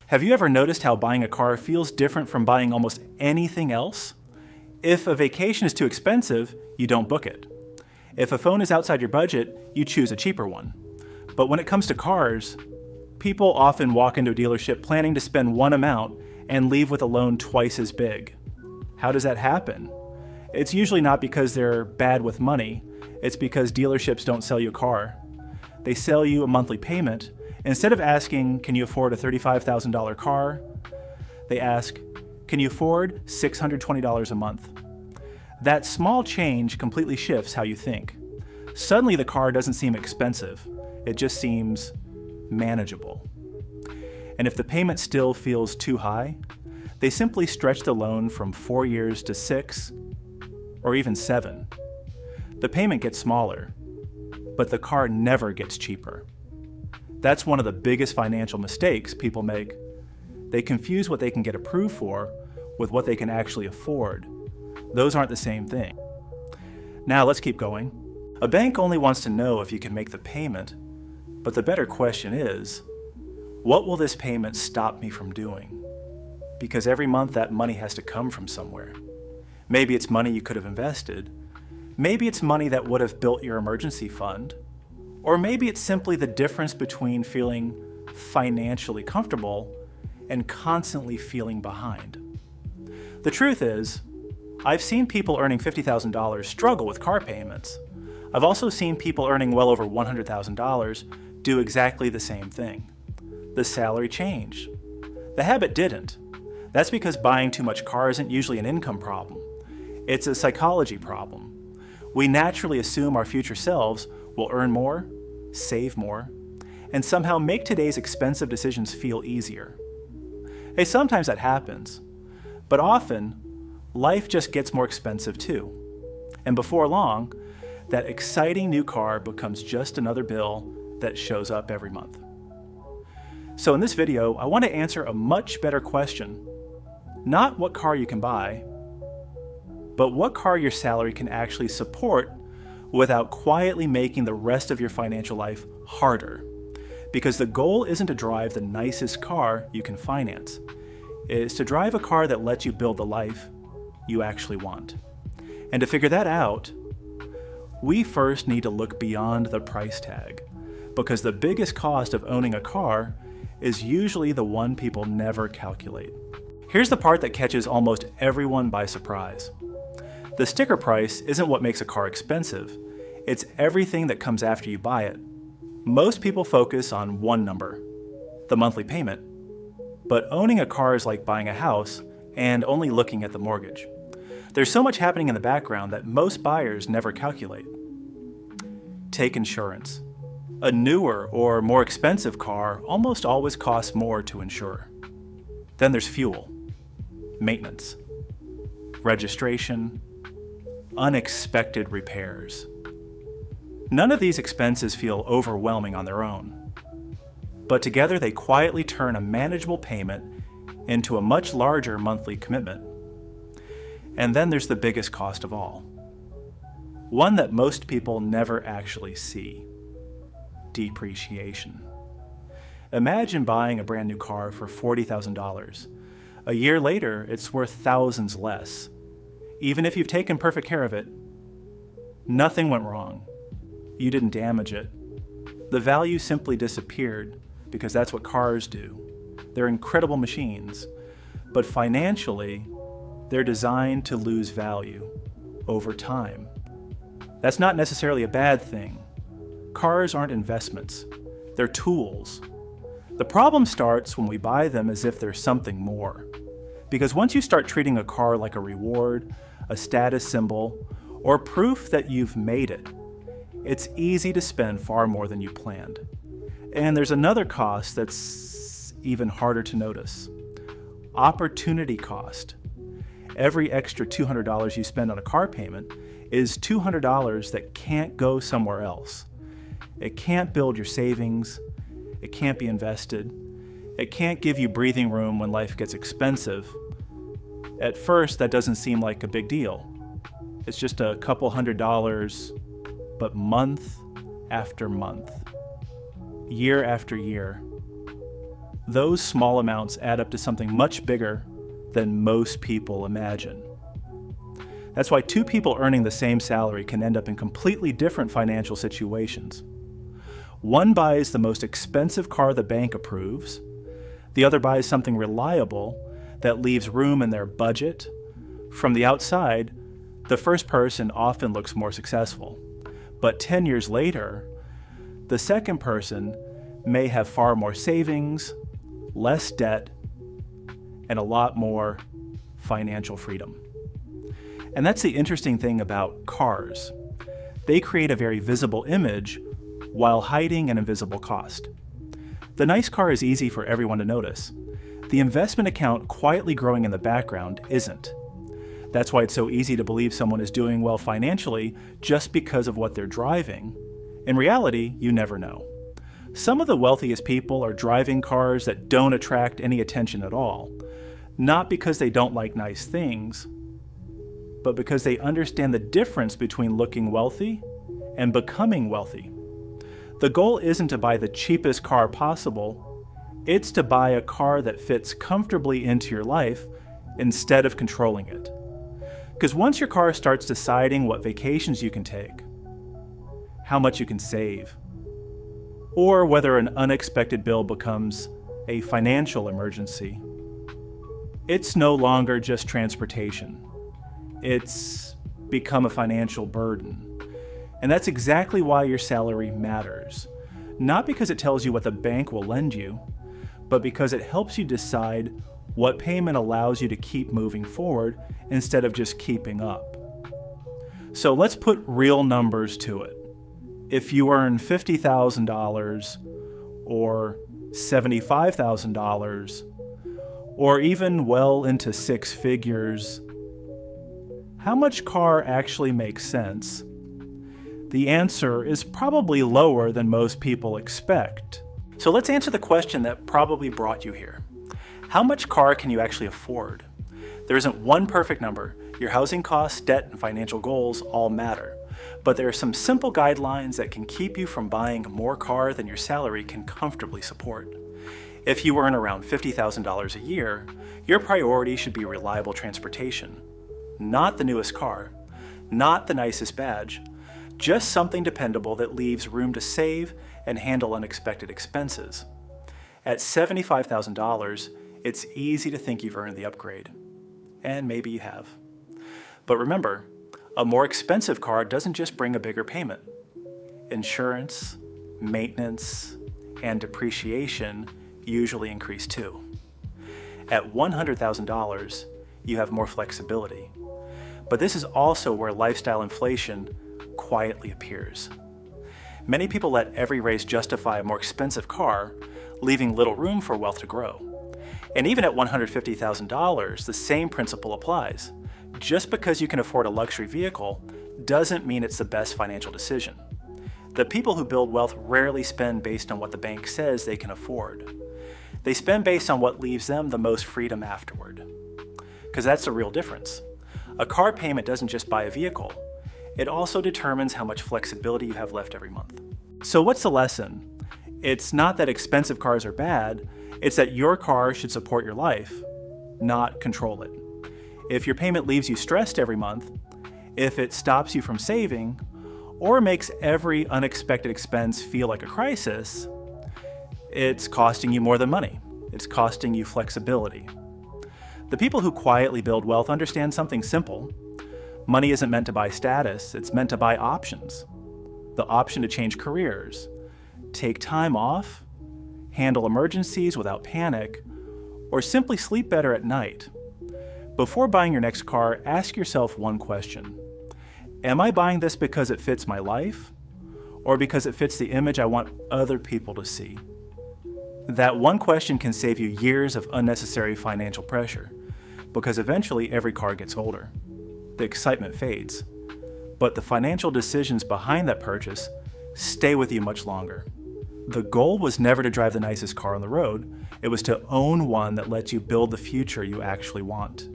Have you ever noticed how buying a car feels different from buying almost anything else? If a vacation is too expensive, you don't book it. If a phone is outside your budget, you choose a cheaper one. But when it comes to cars, people often walk into a dealership planning to spend one amount and leave with a loan twice as big. How does that happen? It's usually not because they're bad with money, it's because dealerships don't sell you a car. They sell you a monthly payment. Instead of asking, can you afford a $35,000 car? They ask, can you afford $620 a month? That small change completely shifts how you think. Suddenly the car doesn't seem expensive. It just seems manageable. And if the payment still feels too high, they simply stretch the loan from 4 years to 6 or even 7. The payment gets smaller, but the car never gets cheaper. That's one of the biggest financial mistakes people make. They confuse what they can get approved for with what they can actually afford. Those aren't the same thing. Now let's keep going. A bank only wants to know if you can make the payment, but the better question is, what will this payment stop me from doing? Because every month that money has to come from somewhere. Maybe it's money you could have invested. Maybe it's money that would have built your emergency fund. Or maybe it's simply the difference between feeling financially comfortable and constantly feeling behind. The truth is, I've seen people earning $50,000 struggle with car payments. I've also seen people earning well over $100,000 do exactly the same thing. The salary changed. The habit didn't. That's because buying too much car isn't usually an income problem. It's a psychology problem. We naturally assume our future selves will earn more, save more, and somehow make today's expensive decisions feel easier. Hey, sometimes that happens, but often life just gets more expensive too. And before long, that exciting new car becomes just another bill that shows up every month. So in this video, I want to answer a much better question. Not what car you can buy, but what car your salary can actually support without quietly making the rest of your financial life harder. Because the goal isn't to drive the nicest car you can finance. It's to drive a car that lets you build the life you actually want. And to figure that out, we first need to look beyond the price tag. Because the biggest cost of owning a car is usually the one people never calculate. Here's the part that catches almost everyone by surprise. The sticker price isn't what makes a car expensive. It's everything that comes after you buy it. Most people focus on one number, the monthly payment. But owning a car is like buying a house and only looking at the mortgage. There's so much happening in the background that most buyers never calculate. Take insurance. A newer or more expensive car almost always costs more to insure. Then there's fuel, maintenance, registration, unexpected repairs. None of these expenses feel overwhelming on their own, but together they quietly turn a manageable payment into a much larger monthly commitment. And then there's the biggest cost of all, one that most people never actually see: depreciation. Imagine buying a brand new car for $40,000. A year later, it's worth thousands less. Even if you've taken perfect care of it, nothing went wrong. You didn't damage it. The value simply disappeared because that's what cars do. They're incredible machines, but financially, they're designed to lose value over time. That's not necessarily a bad thing. Cars aren't investments. They're tools. The problem starts when we buy them as if they're something more. Because once you start treating a car like a reward, a status symbol, or proof that you've made it, it's easy to spend far more than you planned. And there's another cost that's even harder to notice: opportunity cost. Every extra $200 you spend on a car payment is $200 that can't go somewhere else. It can't build your savings. It can't be invested. It can't give you breathing room when life gets expensive. At first, that doesn't seem like a big deal. It's just a couple $100s, but month after month, year after year, those small amounts add up to something much bigger than most people imagine. That's why two people earning the same salary can end up in completely different financial situations. One buys the most expensive car the bank approves. The other buys something reliable that leaves room in their budget. From the outside, the first person often looks more successful. But 10 years later, the second person may have far more savings, less debt, and a lot more financial freedom. And that's the interesting thing about cars. They create a very visible image while hiding an invisible cost. The nice car is easy for everyone to notice. The investment account quietly growing in the background isn't. That's why it's so easy to believe someone is doing well financially just because of what they're driving. In reality, you never know. Some of the wealthiest people are driving cars that don't attract any attention at all, not because they don't like nice things, but because they understand the difference between looking wealthy and becoming wealthy. The goal isn't to buy the cheapest car possible, it's to buy a car that fits comfortably into your life instead of controlling it. Because once your car starts deciding what vacations you can take, how much you can save, or whether an unexpected bill becomes a financial emergency, it's no longer just transportation. It's become a financial burden. And that's exactly why your salary matters. Not because it tells you what the bank will lend you, but because it helps you decide what payment allows you to keep moving forward instead of just keeping up. So let's put real numbers to it. If you earn $50,000 or $75,000 or even well into six figures, how much car actually makes sense? The answer is probably lower than most people expect. So let's answer the question that probably brought you here. How much car can you actually afford? There isn't one perfect number. Your housing costs, debt, and financial goals all matter. But there are some simple guidelines that can keep you from buying more car than your salary can comfortably support. If you earn around $50,000 a year, your priority should be reliable transportation. Not the newest car, not the nicest badge, just something dependable that leaves room to save and handle unexpected expenses. At $75,000, it's easy to think you've earned the upgrade. And maybe you have. But remember, a more expensive car doesn't just bring a bigger payment. Insurance, maintenance, and depreciation usually increase too. At $100,000, you have more flexibility. But this is also where lifestyle inflation quietly appears. Many people let every raise justify a more expensive car, leaving little room for wealth to grow. And even at $150,000, the same principle applies. Just because you can afford a luxury vehicle doesn't mean it's the best financial decision. The people who build wealth rarely spend based on what the bank says they can afford. They spend based on what leaves them the most freedom afterward. Because that's the real difference. A car payment doesn't just buy a vehicle. It also determines how much flexibility you have left every month. So what's the lesson? It's not that expensive cars are bad, it's that your car should support your life, not control it. If your payment leaves you stressed every month, if it stops you from saving, or makes every unexpected expense feel like a crisis, it's costing you more than money. It's costing you flexibility. The people who quietly build wealth understand something simple. Money isn't meant to buy status, it's meant to buy options. The option to change careers, take time off, handle emergencies without panic, or simply sleep better at night. Before buying your next car, ask yourself one question. Am I buying this because it fits my life, or because it fits the image I want other people to see? That one question can save you years of unnecessary financial pressure, because eventually every car gets older. The excitement fades, but the financial decisions behind that purchase stay with you much longer. The goal was never to drive the nicest car on the road, it was to own one that lets you build the future you actually want.